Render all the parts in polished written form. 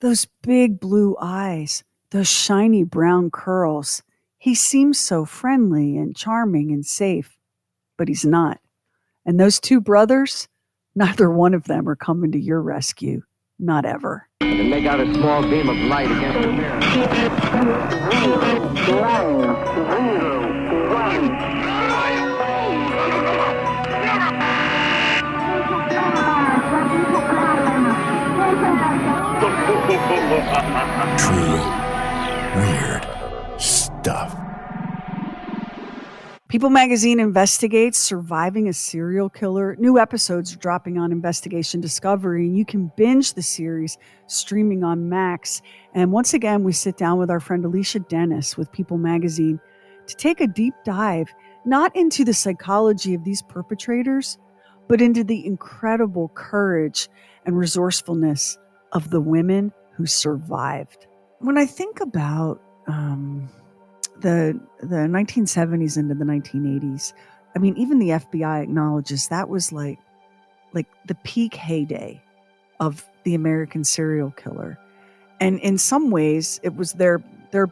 Those big blue eyes, those shiny brown curls. He seems so friendly and charming and safe, but he's not. And those two brothers, neither one of them are coming to your rescue. Not ever. And make out a small beam of light against the mirror. True weird stuff. People Magazine investigates surviving a serial killer. New episodes are dropping on Investigation Discovery, and you can binge the series streaming on Max. And once again, we sit down with our friend Alicia Dennis with People Magazine to take a deep dive, not into the psychology of these perpetrators, but into the incredible courage and resourcefulness of the women who survived. When I think about the 1970s into the 1980s, I mean, even the FBI acknowledges that was like the peak heyday of the American serial killer. And in some ways, it was their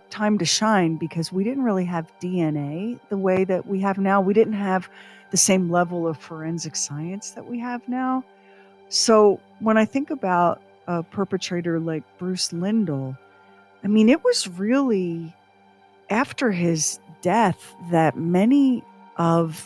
time to shine because we didn't really have DNA the way that we have now. We didn't have the same level of forensic science that we have now. So when I think about a perpetrator like Bruce Lindahl, I mean, it was really after his death that many of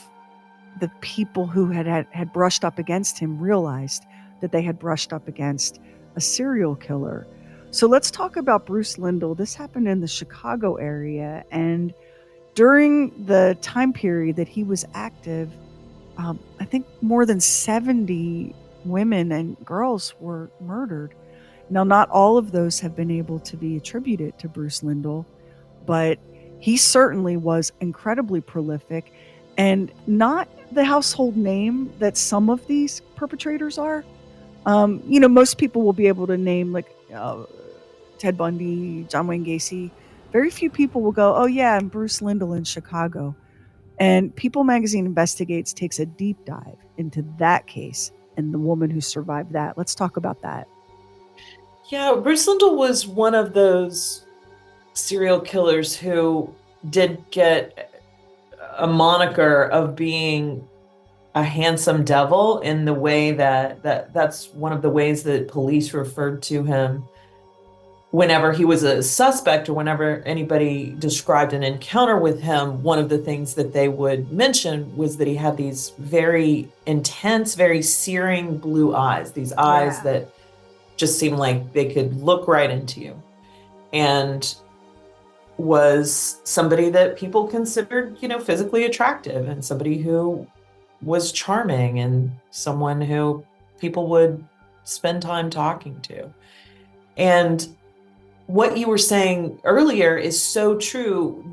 the people who had brushed up against him realized that they had brushed up against a serial killer. So let's talk about Bruce Lindahl. This happened in the Chicago area, and during the time period that he was active, I think more than 70 women and girls were murdered. Now, not all of those have been able to be attributed to Bruce Lindahl, but he certainly was incredibly prolific and not the household name that some of these perpetrators are. Most people will be able to name like Ted Bundy, John Wayne Gacy. Very few people will go, oh yeah, and Bruce Lindahl in Chicago. And People Magazine Investigates takes a deep dive into that case and the woman who survived that. Let's talk about that. Yeah, Bruce Lindahl was one of those serial killers who did get a moniker of being a handsome devil in the way that's one of the ways that police referred to him whenever he was a suspect or whenever anybody described an encounter with him. One of the things that they would mention was that he had these very intense, very searing blue eyes, these eyes that just seemed like they could look right into you, and was somebody that people considered, physically attractive, and somebody who was charming and someone who people would spend time talking to. And what you were saying earlier is so true.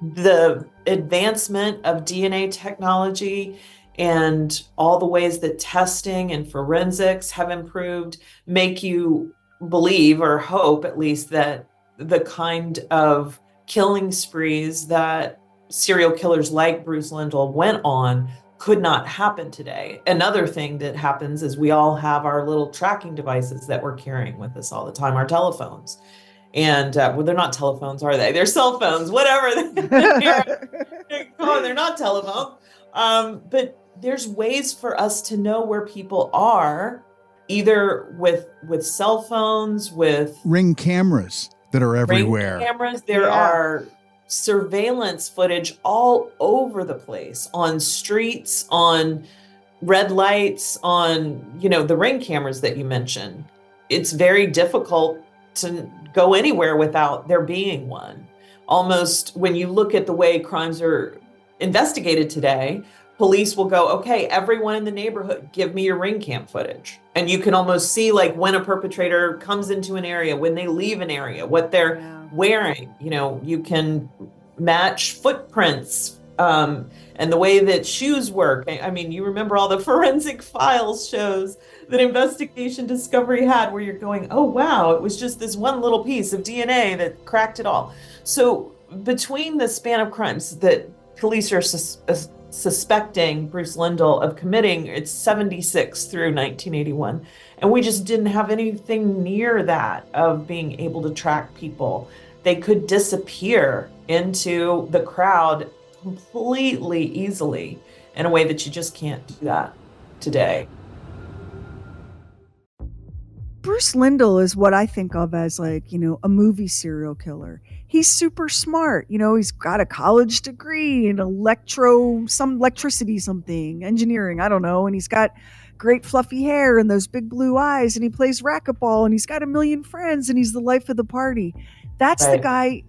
The advancement of DNA technology and all the ways that testing and forensics have improved make you believe, or hope at least, that the kind of killing sprees that serial killers like Bruce Lindahl went on could not happen today. Another thing that happens is we all have our little tracking devices that we're carrying with us all the time, our telephones. And well, they're not telephones, are they? They're cell phones, whatever. They're not telephones. But there's ways for us to know where people are, either with cell phones, with Ring cameras that are everywhere. Ring cameras. There are surveillance footage all over the place, on streets, on red lights, on, the Ring cameras that you mentioned. It's very difficult to go anywhere without there being one. Almost when you look at the way crimes are investigated today, police will go, okay, everyone in the neighborhood, give me your Ring cam footage. And you can almost see like when a perpetrator comes into an area, when they leave an area, what they're wearing. You can match footprints and the way that shoes work. I mean, you remember all the forensic files shows that Investigation Discovery had where you're going, oh, wow, it was just this one little piece of DNA that cracked it all. So between the span of crimes that police are suspecting Bruce Lindahl of committing, it's 76 through 1981. And we just didn't have anything near that of being able to track people. They could disappear into the crowd completely easily in a way that you just can't do that today. Bruce Lindahl is what I think of as like, a movie serial killer. He's super smart. He's got a college degree in electricity, something, engineering, I don't know. And he's got great fluffy hair and those big blue eyes, and he plays racquetball, and he's got a million friends, and he's the life of the party. That's the Right. guy.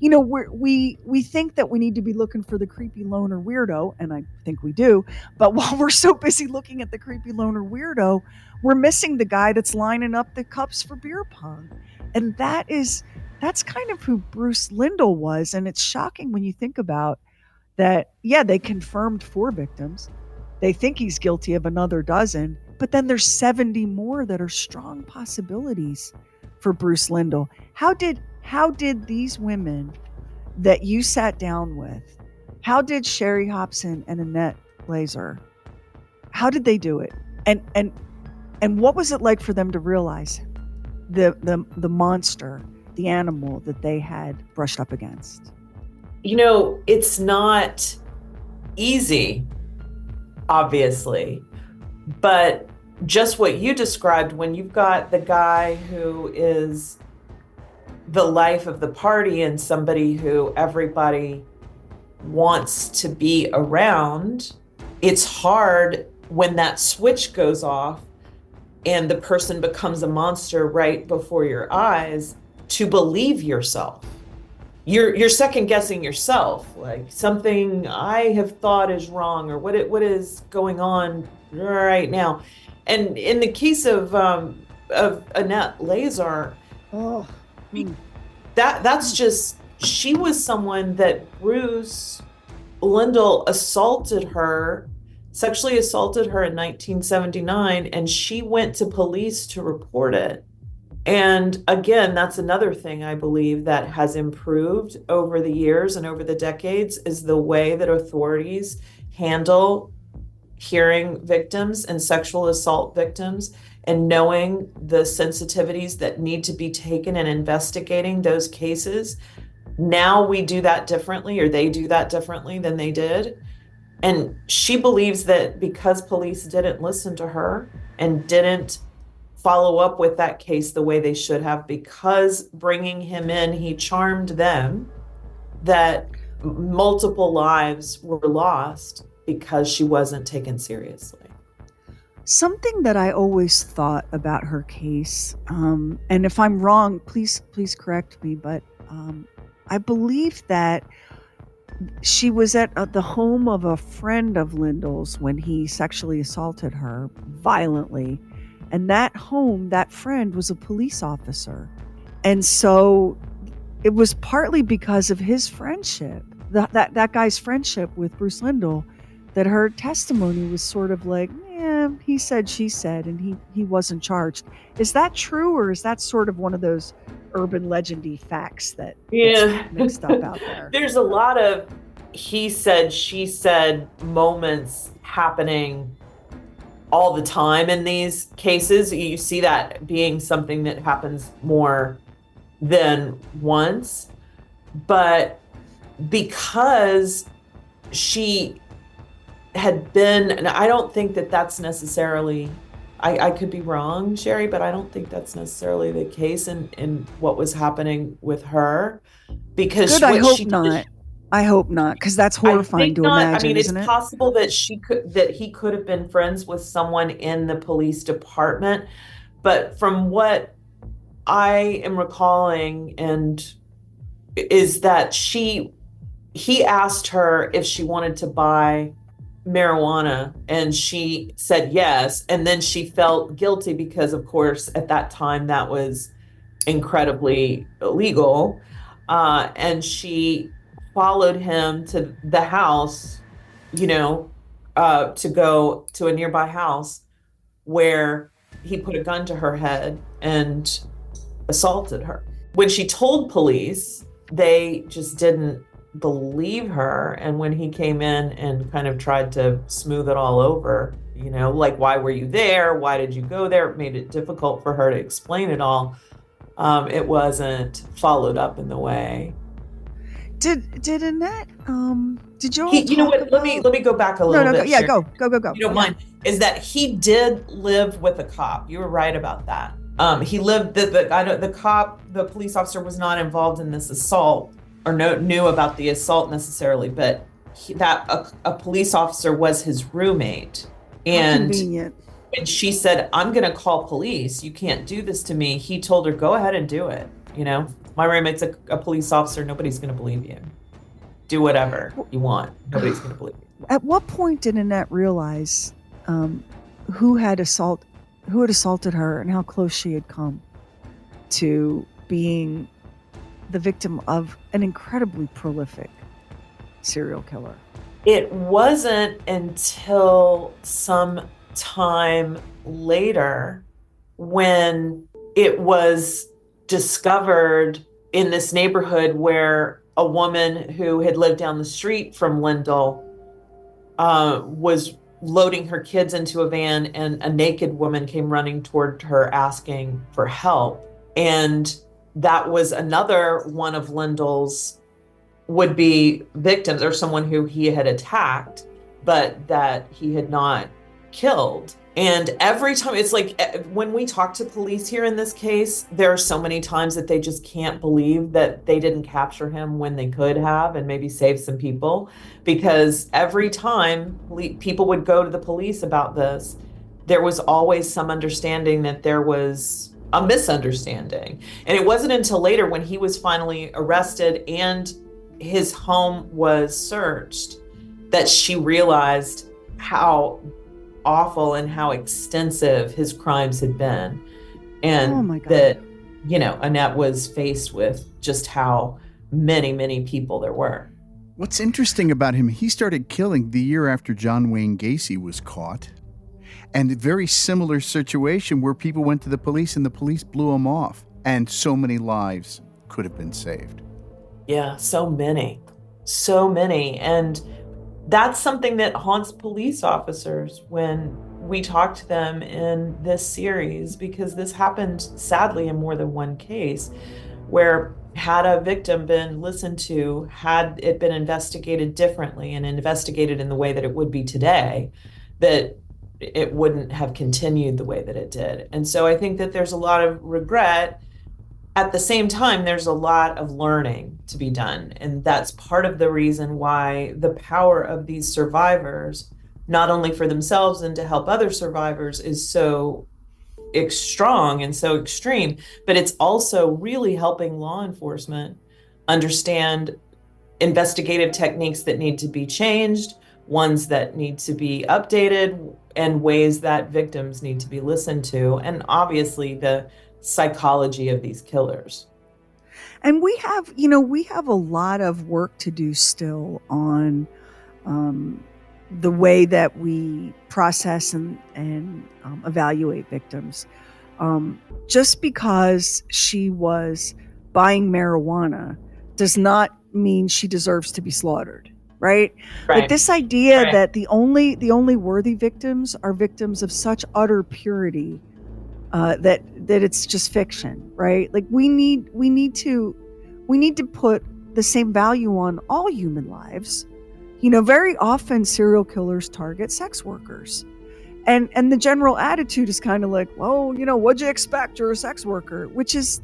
We think that we need to be looking for the creepy loner weirdo, and I think we do. But while we're so busy looking at the creepy loner weirdo, we're missing the guy that's lining up the cups for beer pong. And that's kind of who Bruce Lindahl was. And it's shocking when you think about that. Yeah, they confirmed 4 victims. They think he's guilty of another dozen, but then there's 70 more that are strong possibilities for Bruce Lindahl. How did these women that you sat down with, how did Sheri, Hopson, and Annette Lazar, how did they do it? And what was it like for them to realize the monster, the animal that they had brushed up against? It's not easy, obviously, but just what you described, when you've got the guy who is the life of the party and somebody who everybody wants to be around, it's hard when that switch goes off and the person becomes a monster right before your eyes to believe yourself. You're second guessing yourself, like something I have thought is wrong, or what is going on right now. And in the case of Annette Lazar, that's just, she was someone that Bruce Lindahl sexually assaulted her in 1979, and she went to police to report it. And again, that's another thing I believe that has improved over the years and over the decades, is the way that authorities handle hearing victims and sexual assault victims, and knowing the sensitivities that need to be taken in investigating those cases. Now we do that differently, or they do that differently than they did. And she believes that because police didn't listen to her and didn't follow up with that case the way they should have, because bringing him in, he charmed them, that multiple lives were lost because she wasn't taken seriously. Something that I always thought about her case, and if I'm wrong, please correct me, but I believe that she was at the home of a friend of Lindahl's when he sexually assaulted her violently. And that home, that friend, was a police officer. And so it was partly because of his friendship, that guy's friendship with Bruce Lindahl, that her testimony was sort of like, he said, she said, and he wasn't charged. Is that true, or is that sort of one of those urban legendy facts that gets mixed up out there? There's a lot of he said, she said moments happening all the time in these cases. You see that being something that happens more than once. But because she had been, and I don't think that that's necessarily, I could be wrong, Sheri, but I don't think that's necessarily the case in what was happening with her. Because good, I hope not, because that's horrifying to imagine. I mean, isn't it's it? possible that he could have been friends with someone in the police department, but from what I am recalling, and is that he asked her if she wanted to buy marijuana, and she said yes, and then she felt guilty because, of course, at that time that was incredibly illegal, and she followed him to the house, to go to a nearby house where he put a gun to her head and assaulted her. When she told police, they just didn't believe her. And when he came in and kind of tried to smooth it all over, like, why were you there? Why did you go there? It made it difficult for her to explain it all. It wasn't followed up in the way. Did Annette, did you all You know what? talk Let me go back a little bit. Yeah, Sheri. go. You don't mind? Is that he did live with a cop? You were right about that. He lived. The police officer was not involved in this assault or knew about the assault necessarily, but a police officer was his roommate. And how convenient. when she said, "I'm going to call police. You can't do this to me," he told her, "Go ahead and do it. My roommate's a police officer. Nobody's going to believe you. Do whatever you want. Nobody's going to believe you." At what point did Annette realize who had assaulted her and how close she had come to being the victim of an incredibly prolific serial killer? It wasn't until some time later when it was discovered in this neighborhood where a woman who had lived down the street from Lindahl was loading her kids into a van, and a naked woman came running toward her asking for help. And that was another one of Lindahl's would-be victims, or someone who he had attacked, but that he had not killed. And every time, it's like when we talk to police here in this case, there are so many times that they just can't believe that they didn't capture him when they could have and maybe save some people. Because every time people would go to the police about this, there was always some understanding that there was a misunderstanding. And it wasn't until later, when he was finally arrested and his home was searched, that she realized how awful and how extensive his crimes had been. And that, Annette was faced with just how many people there were. What's interesting about him, he started killing the year after John Wayne Gacy was caught. And a very similar situation where people went to the police and the police blew him off. And so many lives could have been saved. Yeah, so many. And that's something that haunts police officers when we talk to them in this series, because this happened sadly in more than one case, where had a victim been listened to, had it been investigated differently and investigated in the way that it would be today, that it wouldn't have continued the way that it did. And so I think that there's a lot of regret. At the same time, there's a lot of learning to be done. And that's part of the reason why the power of these survivors, not only for themselves and to help other survivors, is so strong and so extreme, but it's also really helping law enforcement understand investigative techniques that need to be changed, ones that need to be updated, and ways that victims need to be listened to, and obviously the psychology of these killers. And we have a lot of work to do still on the way that we process and evaluate victims. Just because she was buying marijuana does not mean she deserves to be slaughtered, right? Like this idea that the only worthy victims are victims of such utter purity that it's just fiction, right? Like we need to put the same value on all human lives. Very often serial killers target sex workers, and the general attitude is kind of like, well, what'd you expect? You're a sex worker, which is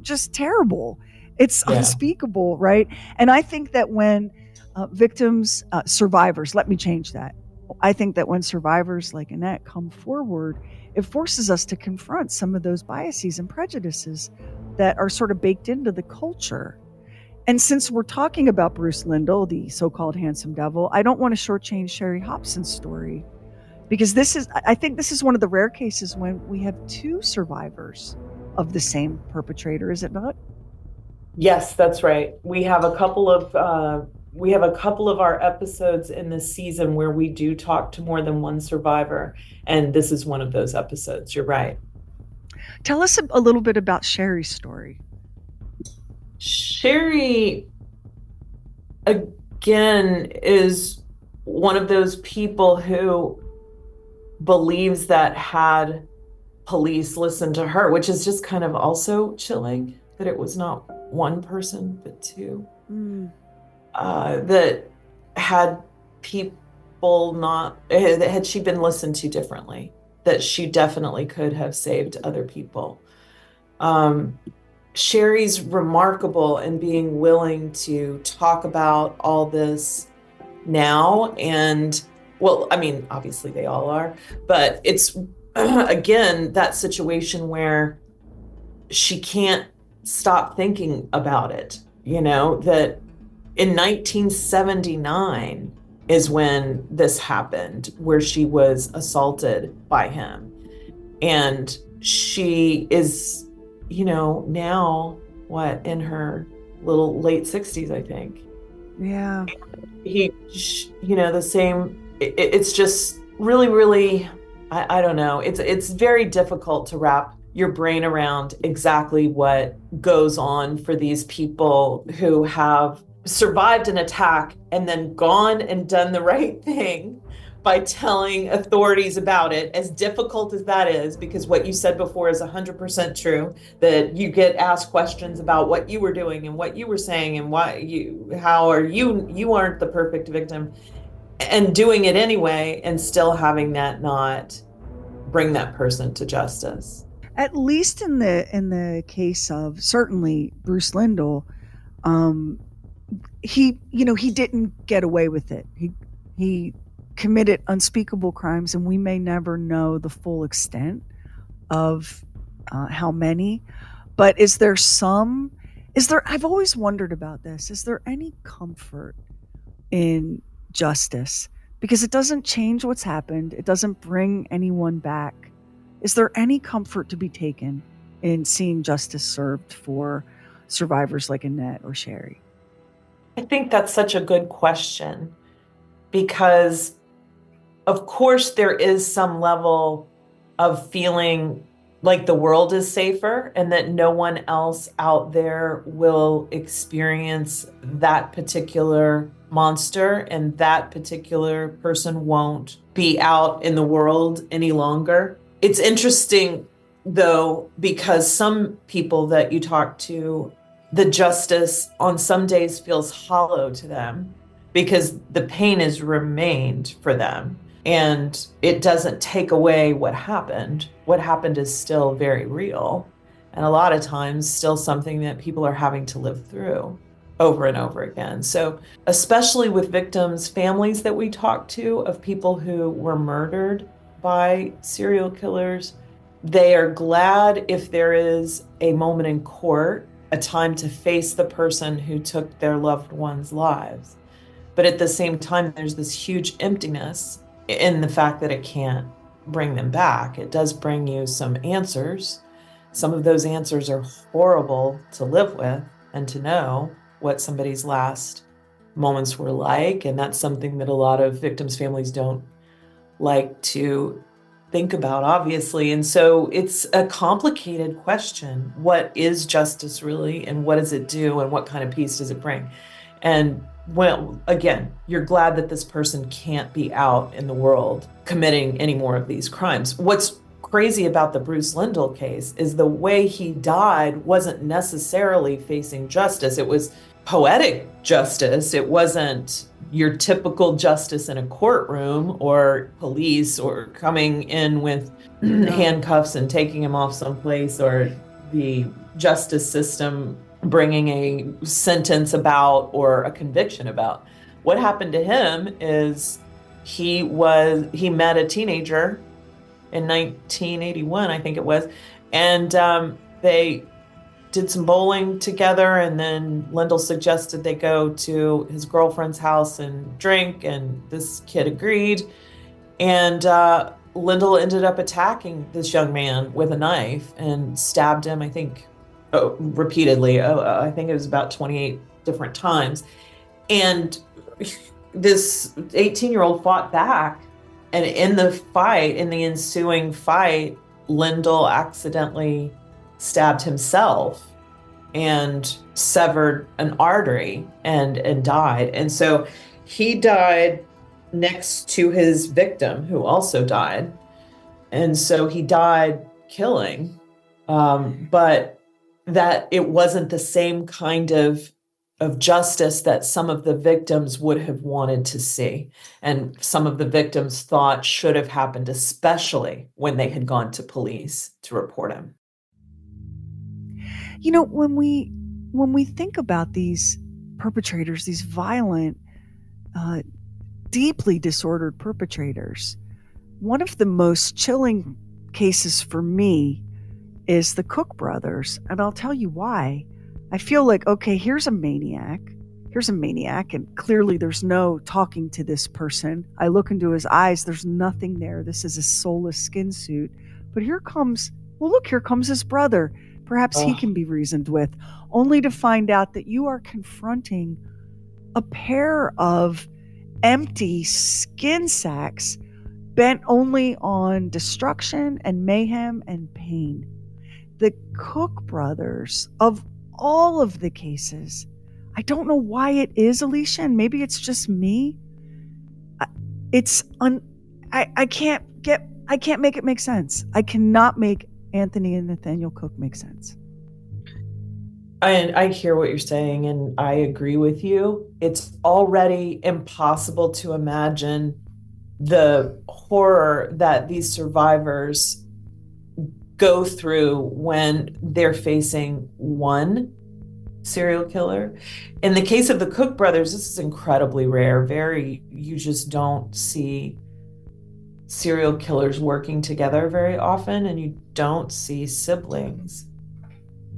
just terrible. It's unspeakable, right? And I think that when survivors, let me change that. I think that when survivors like Annette come forward, it forces us to confront some of those biases and prejudices that are sort of baked into the culture. And since we're talking about Bruce Lindahl, the so-called handsome devil, I don't want to shortchange Sheri Hopson's story, because I think this is one of the rare cases when we have two survivors of the same perpetrator, is it not? Yes, that's right. We have a couple of our episodes in this season where we do talk to more than one survivor, and this is one of those episodes. You're right. Tell us a little bit about Sheri's story. Sheri again, is one of those people who believes that had police listened to her, which is just kind of also chilling, that it was not one person, but two. That had people not, had she been listened to differently, that she definitely could have saved other people. Sheri's remarkable in being willing to talk about all this now. And, well, I mean, obviously they all are, but it's, again, that situation where she can't stop thinking about it, that in 1979 is when this happened, where she was assaulted by him. And she is, now what, in her little late 60s, I think. Yeah. The same, it's just really, really, I don't know. It's very difficult to wrap your brain around exactly what goes on for these people who have survived an attack and then gone and done the right thing by telling authorities about it, as difficult as that is, because what you said before is 100% true, that you get asked questions about what you were doing and what you were saying and you aren't the perfect victim, and doing it anyway and still having that not bring that person to justice. At least in the case of certainly Bruce Lindahl, he didn't get away with it. He committed unspeakable crimes, and we may never know the full extent of how many. But I've always wondered about this. Is there any comfort in justice? Because it doesn't change what's happened. It doesn't bring anyone back. Is there any comfort to be taken in seeing justice served for survivors like Annette or Sheri? I think that's such a good question, because of course there is some level of feeling like the world is safer and that no one else out there will experience that particular monster, and that particular person won't be out in the world any longer. It's interesting, though, because some people that you talk to, the justice on some days feels hollow to them because the pain has remained for them. And it doesn't take away what happened. What happened is still very real. And a lot of times still something that people are having to live through over and over again. So especially with victims' families that we talk to of people who were murdered by serial killers, they are glad if there is a moment in court, a time to face the person who took their loved ones' lives. But at the same time, there's this huge emptiness in the fact that it can't bring them back. It does bring you some answers. Some of those answers are horrible to live with, and to know what somebody's last moments were like. And that's something that a lot of victims' families don't like to think about, obviously. And so it's a complicated question. What is justice really, and what does it do, and what kind of peace does it bring? And well, again, you're glad that this person can't be out in the world committing any more of these crimes. What's crazy about the Bruce Lindahl case is the way he died wasn't necessarily facing justice. It was poetic justice. It wasn't your typical justice in a courtroom or police or coming in with handcuffs and taking him off someplace, or the justice system bringing a sentence about or a conviction about. What happened to him is he met a teenager in 1981, I think it was, and they did some bowling together, and then Lindahl suggested they go to his girlfriend's house and drink, and this kid agreed, and Lindahl ended up attacking this young man with a knife and stabbed him, I think, repeatedly. I think it was about 28 different times. And this 18-year-old fought back. And in the ensuing fight, Lindahl accidentally stabbed himself and severed an artery and died. And so he died next to his victim, who also died. And so he died killing, but that it wasn't the same kind of justice that some of the victims would have wanted to see. And some of the victims thought should have happened, especially when they had gone to police to report him. You know, when we think about these perpetrators, these violent, deeply disordered perpetrators, one of the most chilling cases for me is the Cook brothers, and I'll tell you why. I feel like, okay, here's a maniac, and clearly there's no talking to this person. I look into his eyes, there's nothing there. This is a soulless skin suit. But here comes his brother. Perhaps he can be reasoned with, only to find out that you are confronting a pair of empty skin sacks bent only on destruction and mayhem and pain. The Cook brothers, of all of the cases, I don't know why it is, Alicia, and maybe it's just me. I can't make it make sense. I cannot make Anthony and Nathaniel Cook make sense. I hear what you're saying, and I agree with you. It's already impossible to imagine the horror that these survivors go through when they're facing one serial killer. In the case of the Cook brothers, this is incredibly rare. You just don't see serial killers working together very often, and you don't see siblings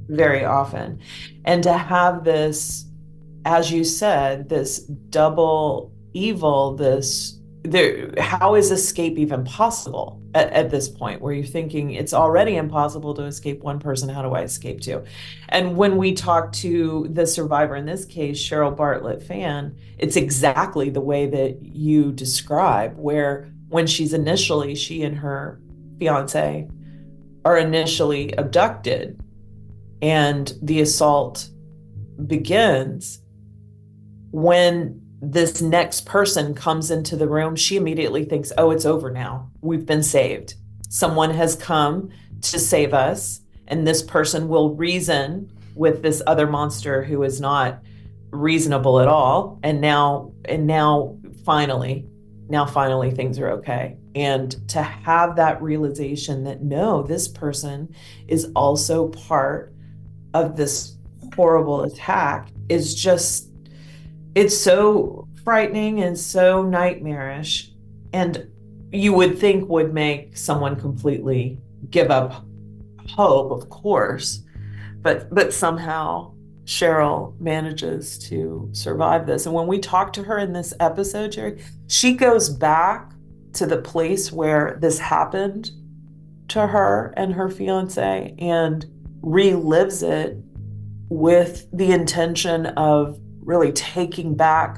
very often. And to have this, as you said, this double evil, how is escape even possible at this point, where you're thinking it's already impossible to escape one person? How do I escape two? And when we talk to the survivor in this case, Cheryl Bartlett Fann, it's exactly the way that you describe, where when she and her fiance are initially abducted and the assault begins, when this next person comes into the room, she immediately thinks, oh, it's over now. We've been saved. Someone has come to save us, and this person will reason with this other monster who is not reasonable at all. And now finally things are okay. And to have that realization that, no, this person is also part of this horrible attack is just, it's so frightening and so nightmarish, and you would think would make someone completely give up hope, of course, but somehow Cheryl manages to survive this. And when we talk to her in this episode, Sheri, she goes back to the place where this happened to her and her fiance and relives it with the intention of really taking back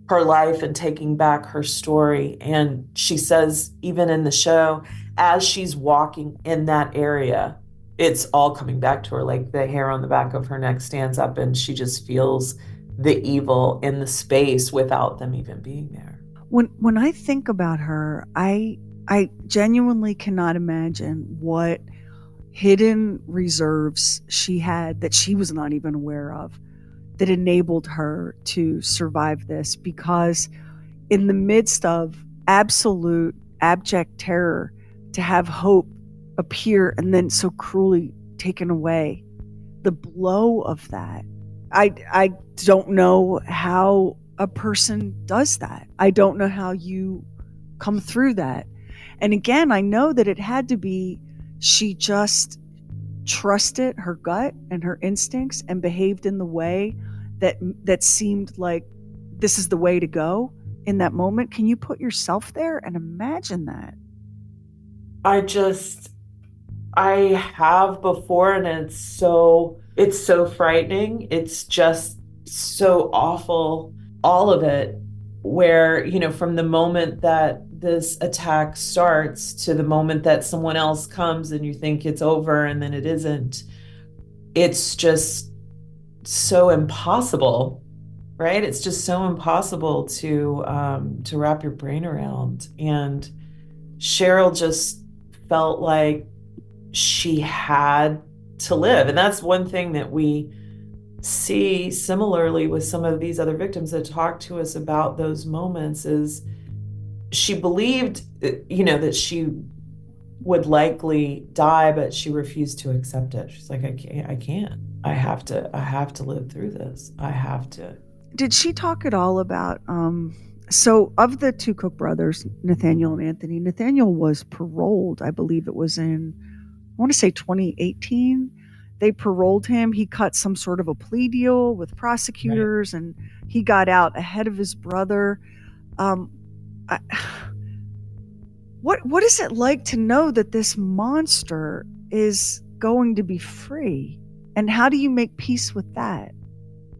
her life and taking back her story. And she says, even in the show, as she's walking in that area, it's all coming back to her, like the hair on the back of her neck stands up, and she just feels the evil in the space without them even being there. When I think about her, I genuinely cannot imagine what hidden reserves she had that she was not even aware of, that enabled her to survive this. Because in the midst of absolute abject terror, to have hope appear and then so cruelly taken away, the blow of that, I don't know how a person does that. I don't know how you come through that. And again, I know that it had to be, she just trusted her gut and her instincts and behaved in the way that seemed like this is the way to go in that moment. Can you put yourself there and imagine that? I have before, and it's so frightening. It's just so awful, all of it, where, from the moment that this attack starts to the moment that someone else comes and you think it's over and then it isn't. It's just so impossible, right? It's just so impossible to wrap your brain around. And Cheryl just felt like she had to live. And that's one thing that we see similarly with some of these other victims that talk to us about those moments is she believed, that she would likely die, but she refused to accept it. She's like, I can't. I have to live through this. I have to. Did she talk at all about so of the two Cook brothers, Nathaniel and Anthony, Nathaniel was paroled, I believe it was in, I want to say 2018. They paroled him. He cut some sort of a plea deal with prosecutors, and he got out ahead of his brother. I, what is it like to know that this monster is going to be free? And how do you make peace with that?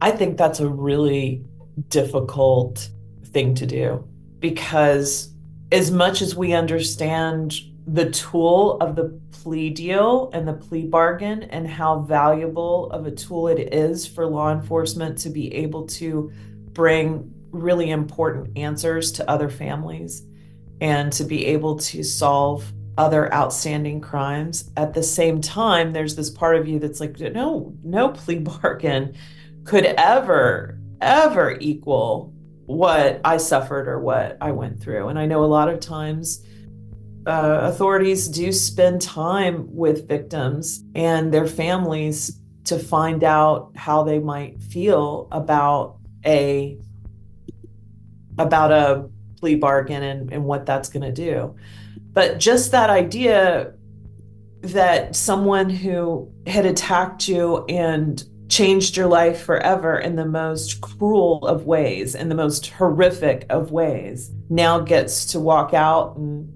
I think that's a really difficult thing to do, because as much as we understand the tool of the plea deal and the plea bargain and how valuable of a tool it is for law enforcement to be able to bring really important answers to other families and to be able to solve other outstanding crimes, at the same time, there's this part of you that's like, no plea bargain could ever equal what I suffered or what I went through. And I know a lot of times authorities do spend time with victims and their families to find out how they might feel about a plea bargain and what that's going to do. But just that idea that someone who had attacked you and changed your life forever in the most cruel of ways, in the most horrific of ways, now gets to walk out and,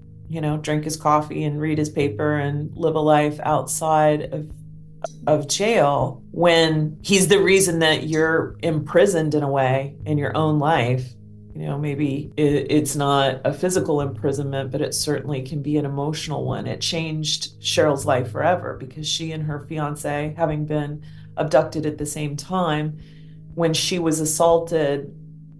drink his coffee and read his paper and live a life outside of jail, when he's the reason that you're imprisoned in a way in your own life. Maybe it's not a physical imprisonment, but it certainly can be an emotional one. It changed Cheryl's life forever, because she and her fiance, having been abducted at the same time, when she was assaulted,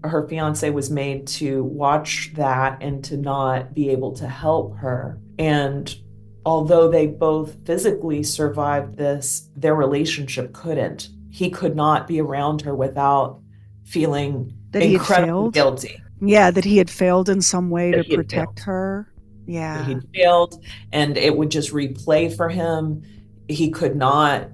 her fiance was made to watch that and to not be able to help her. And although they both physically survived this, their relationship couldn't. He could not be around her without feeling that he incredibly guilty. Yeah, that he had failed in some way to protect her. Yeah. That he'd failed, and it would just replay for him. He could not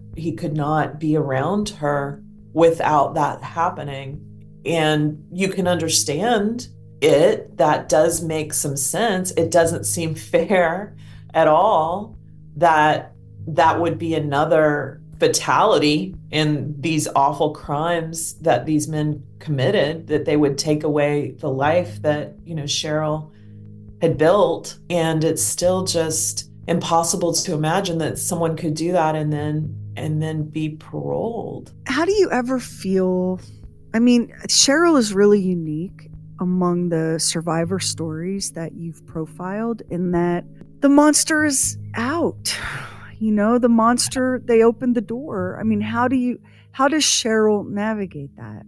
be around her without that happening. And you can understand it. That does make some sense. It doesn't seem fair at all that would be another fatality in these awful crimes that these men committed, that they would take away the life that, Cheryl had built. And it's still just impossible to imagine that someone could do that and then be paroled. How do you ever feel? I mean, Cheryl is really unique among the survivor stories that you've profiled, in that the monster is out. The monster, they opened the door. I mean, how does Cheryl navigate that?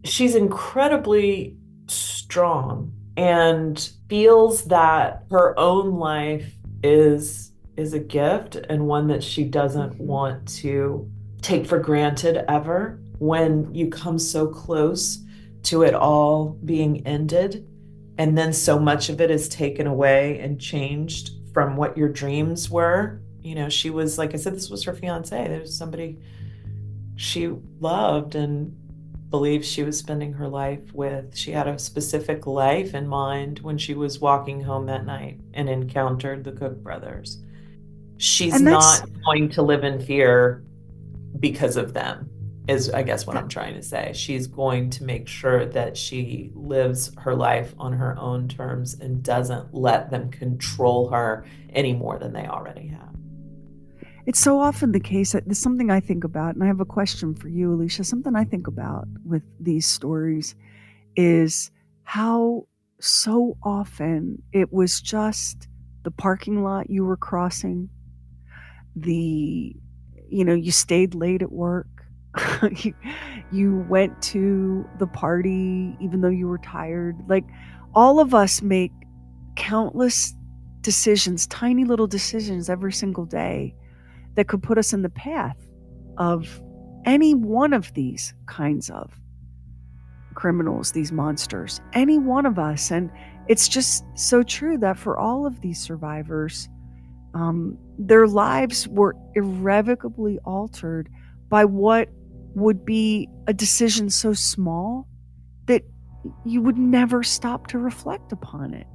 She's incredibly strong and feels that her own life is a gift, and one that she doesn't want to take for granted ever. When you come so close to it all being ended, and then so much of it is taken away and changed from what your dreams were. She was, like I said, this was her fiance. There's somebody she loved and believed she was spending her life with. She had a specific life in mind when she was walking home that night and encountered the Cook brothers. She's not going to live in fear because of them, is I guess what I'm trying to say. She's going to make sure that she lives her life on her own terms and doesn't let them control her any more than they already have. It's so often the case that there's something I think about, and I have a question for you, Alicia. Something I think about with these stories is how so often it was just the parking lot you were crossing, you stayed late at work, you, you went to the party even though you were tired. Like, all of us make countless decisions, tiny little decisions every single day that could put us in the path of any one of these kinds of criminals, these monsters, any one of us. And it's just so true that for all of these survivors, their lives were irrevocably altered by what would be a decision so small that you would never stop to reflect upon it.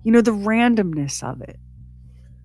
The randomness of it.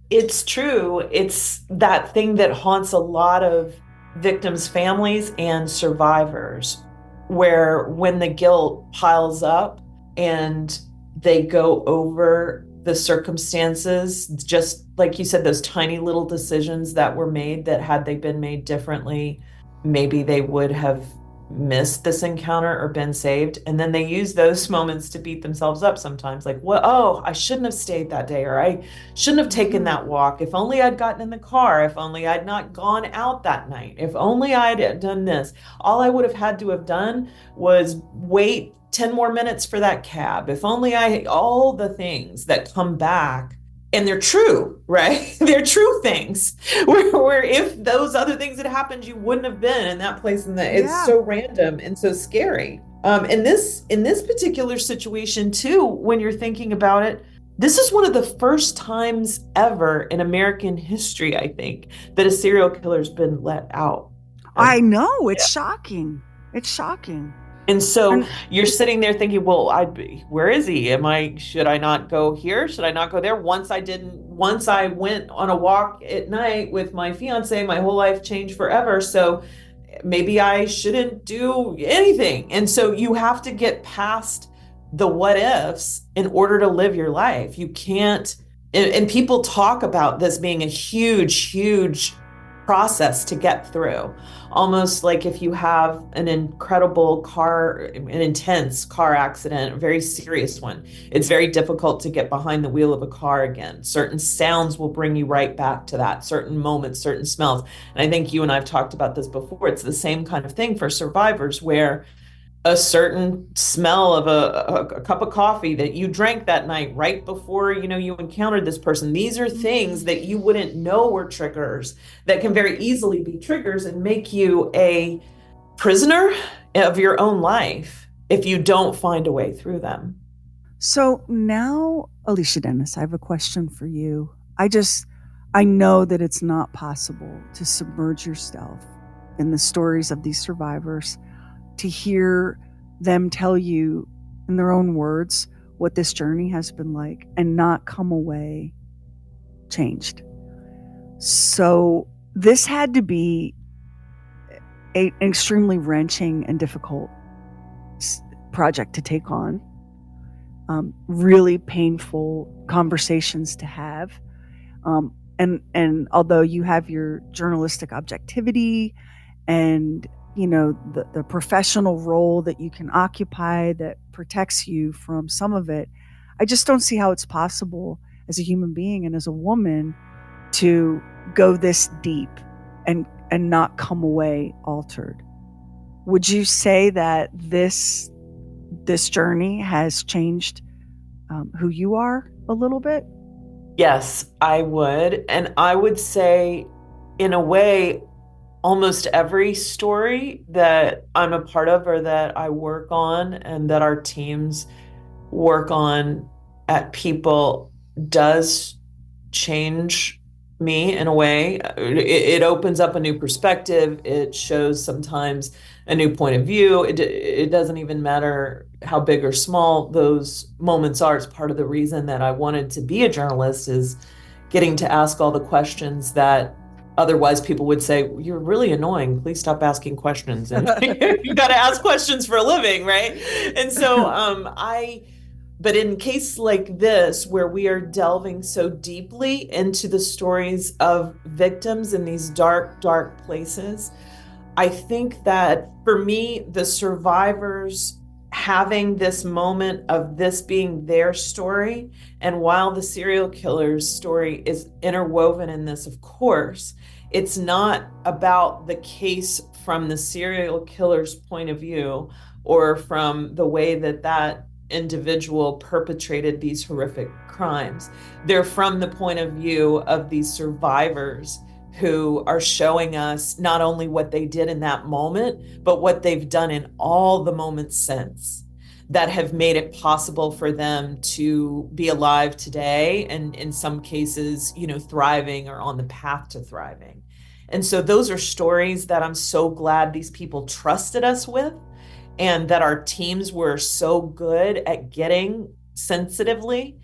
It's true. It's that thing that haunts a lot of victims' families and survivors, where when the guilt piles up and they go over the circumstances, just like you said, those tiny little decisions that were made that had they been made differently, maybe they would have missed this encounter or been saved. And then they use those moments to beat themselves up sometimes, like, well, oh, I shouldn't have stayed that day, or I shouldn't have taken that walk. If only I'd gotten in the car, if only I'd not gone out that night, if only I'd done this. All I would have had to have done was wait 10 more minutes for that cab. If only all the things that come back, and they're true, right? They're true things where if those other things had happened, you wouldn't have been in that place. And that it's so random and so scary. In this particular situation too, when you're thinking about it, this is one of the first times ever in American history, I think, that a serial killer's been let out. I know, it's shocking. It's shocking. And so you're sitting there thinking, well, where is he? Should I not go here? Should I not go there? Once I went on a walk at night with my fiance, my whole life changed forever. So maybe I shouldn't do anything. And so you have to get past the what ifs in order to live your life. You can't, and people talk about this being a huge, huge process to get through. Almost like if you have an intense car accident, a very serious one, it's very difficult to get behind the wheel of a car again. Certain sounds will bring you right back to that, certain moments, certain smells. And I think you and I have talked about this before. It's the same kind of thing for survivors, where a certain smell of a cup of coffee that you drank that night right before you encountered this person. These are things that you wouldn't know were triggers that can very easily be triggers and make you a prisoner of your own life if you don't find a way through them. So now, Alicia Dennis, I have a question for you. I know that it's not possible to submerge yourself in the stories of these survivors, to hear them tell you in their own words what this journey has been like and not come away changed. So this had to be an extremely wrenching and difficult project to take on. Really painful conversations to have. And although you have your journalistic objectivity and the professional role that you can occupy that protects you from some of it, I just don't see how it's possible as a human being and as a woman to go this deep and not come away altered. Would you say that this journey has changed who you are a little bit? Yes, I would. And I would say, in a way, almost every story that I'm a part of or that I work on and that our teams work on at People does change me in a way. It opens up a new perspective. It shows sometimes a new point of view. It doesn't even matter how big or small those moments are. It's part of the reason that I wanted to be a journalist, is getting to ask all the questions that otherwise people would say, you're really annoying, please stop asking questions. And you got to ask questions for a living, right? And so but in cases like this, where we are delving so deeply into the stories of victims in these dark, dark places, I think that for me, the survivors having this moment of this being their story, and while the serial killer's story is interwoven in this, of course, it's not about the case from the serial killer's point of view or from the way that that individual perpetrated these horrific crimes. They're from the point of view of these survivors who are showing us not only what they did in that moment, but what they've done in all the moments since that have made it possible for them to be alive today, and in some cases, thriving or on the path to thriving. And so those are stories that I'm so glad these people trusted us with, and that our teams were so good at getting sensitively.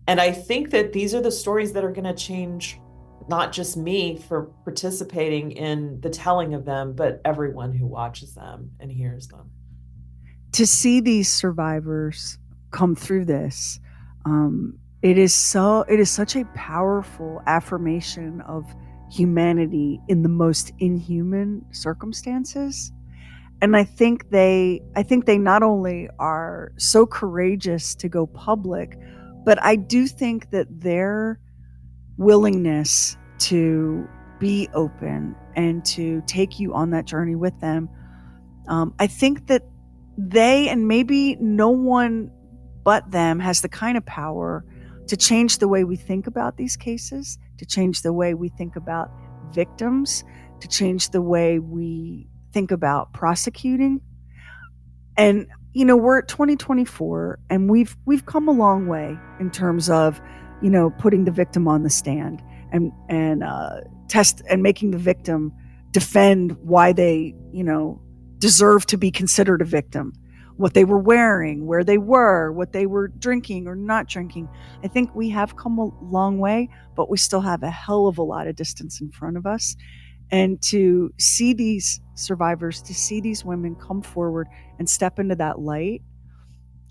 And I think that these are the stories that are going to change not just me for participating in the telling of them, but everyone who watches them and hears them. To see these survivors come through this, it is such a powerful affirmation of humanity in the most inhuman circumstances. And I think they not only are so courageous to go public, but I do think that their willingness to be open and to take you on that journey with them, I think that they, and maybe no one but them, has the kind of power to change the way we think about these cases, to change the way we think about victims, to change the way we think about prosecuting. And we're at 2024, and we've come a long way in terms of putting the victim on the stand and test and making the victim defend why they deserve to be considered a victim, what they were wearing, where they were, what they were drinking or not drinking. I think we have come a long way, but we still have a hell of a lot of distance in front of us. And to see these survivors, to see these women come forward and step into that light,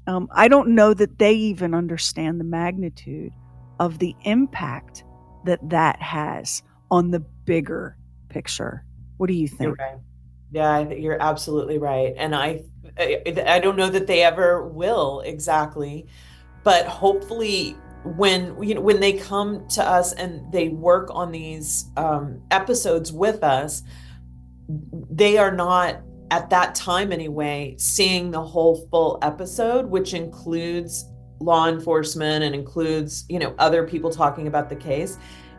I don't know that they even understand the magnitude of the impact that has on the bigger picture. What do you think? You're right. Yeah, I think you're absolutely right. And I don't know that they ever will exactly, but hopefully when they come to us and they work on these episodes with us, they are not, at that time anyway, seeing the whole full episode, which includes law enforcement and includes other people talking about the case.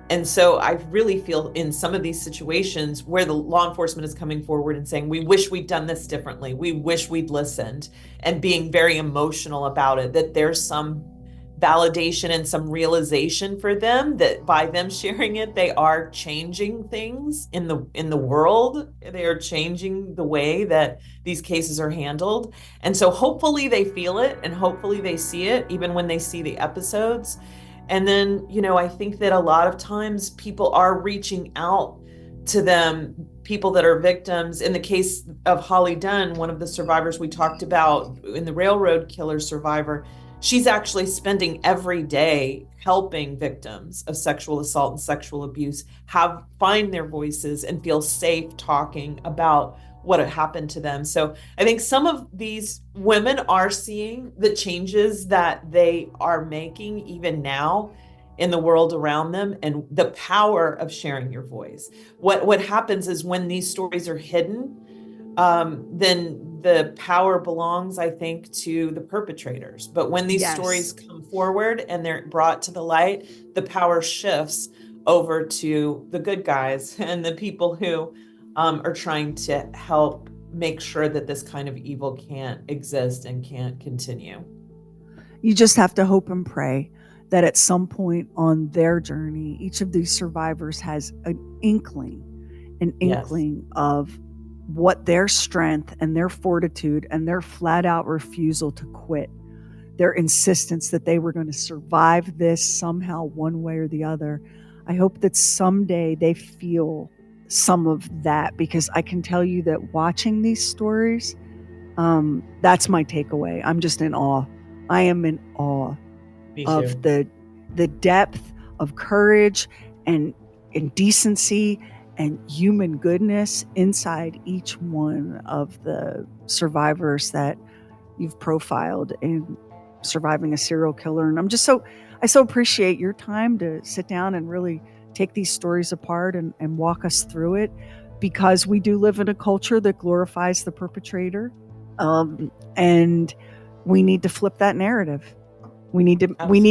And so I really feel in some of these situations where the law enforcement is coming forward and saying, we wish we'd done this differently, we wish we'd listened, and being very emotional about it, that there's some validation and some realization for them that by them sharing it, they are changing things in the world. They are changing the way that these cases are handled. And so hopefully they feel it, and hopefully they see it even when they see the episodes. And then, I think that a lot of times people are reaching out to them, people that are victims. In the case of Holly Dunn, one of the survivors we talked about in the railroad killer survivor, she's actually spending every day helping victims of sexual assault and sexual abuse find their voices and feel safe talking about what had happened to them. So I think some of these women are seeing the changes that they are making even now in the world around them, and the power of sharing your voice. What happens is when these stories are hidden, then the power belongs, I think, to the perpetrators. But when these stories come forward and they're brought to the light, the power shifts over to the good guys and the people who are trying to help make sure that this kind of evil can't exist and can't continue. You just have to hope and pray that at some point on their journey, each of these survivors has an inkling of what their strength and their fortitude and their flat out refusal to quit, their insistence that they were going to survive this somehow, one way or the other. I hope that someday they feel some of that, because I can tell you that watching these stories, that's my takeaway. I'm just in awe. I am in awe of the depth of courage and decency and human goodness inside each one of the survivors that you've profiled in Surviving a Serial Killer. And I so appreciate your time to sit down and really take these stories apart and walk us through it, because we do live in a culture that glorifies the perpetrator. And we need to flip that narrative. We need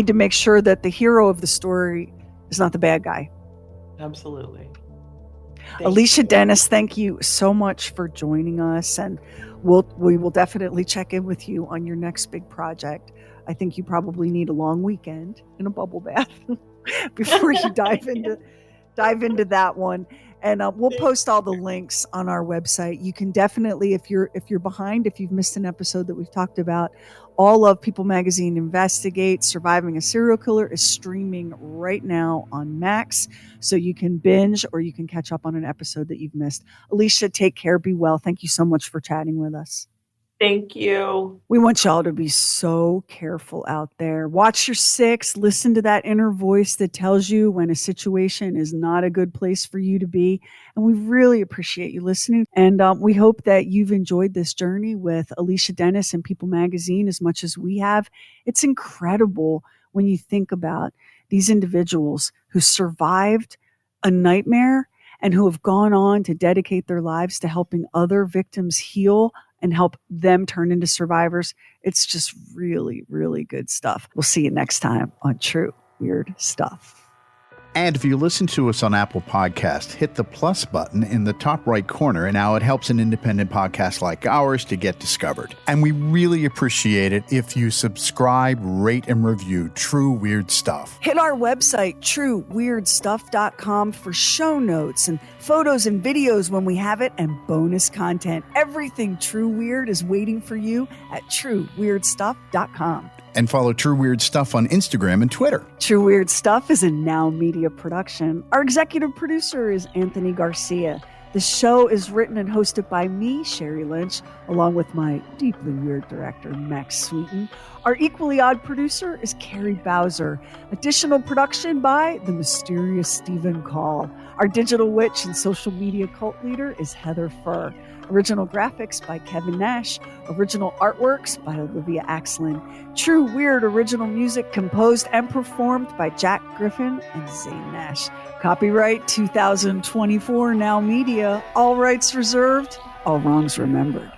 to make sure that the hero of the story is not the bad guy. Absolutely. Alicia Dennis, thank you so much for joining us, and we will definitely check in with you on your next big project. I think you probably need a long weekend in a bubble bath before you dive into that one. And we'll post all the links on our website. You can definitely, if you're behind, if you've missed an episode that we've talked about, all of People Magazine Investigate Surviving a Serial Killer is streaming right now on Max. So you can binge or you can catch up on an episode that you've missed. Alicia, take care. Be well. Thank you so much for chatting with us. Thank you. We want y'all to be so careful out there. Watch your six. Listen to that inner voice that tells you when a situation is not a good place for you to be. And we really appreciate you listening. And we hope that you've enjoyed this journey with Alicia Dennis and People Magazine as much as we have. It's incredible when you think about these individuals who survived a nightmare and who have gone on to dedicate their lives to helping other victims heal and help them turn into survivors. It's just really, really good stuff. We'll see you next time on True Weird Stuff. And if you listen to us on Apple Podcast, hit the plus button in the top right corner, and now it helps an independent podcast like ours to get discovered. And we really appreciate it if you subscribe, rate, and review True Weird Stuff. Hit our website, trueweirdstuff.com, for show notes and photos and videos when we have it, and bonus content. Everything True Weird is waiting for you at trueweirdstuff.com. And follow True Weird Stuff on Instagram and Twitter. True Weird Stuff is a Now Media production. Our executive producer is Anthony Garcia. The show is written and hosted by me, Sheri Lynch, along with my deeply weird director, Max Sweeten. Our equally odd producer is Carrie Bowser. Additional production by the mysterious Stephen Call. Our digital witch and social media cult leader is Heather Furr. Original graphics by Kevin Nash. Original artworks by Olivia Axlin. True Weird original music composed and performed by Jack Griffin and Zane Nash. Copyright 2024 Now Media. All rights reserved. All wrongs remembered.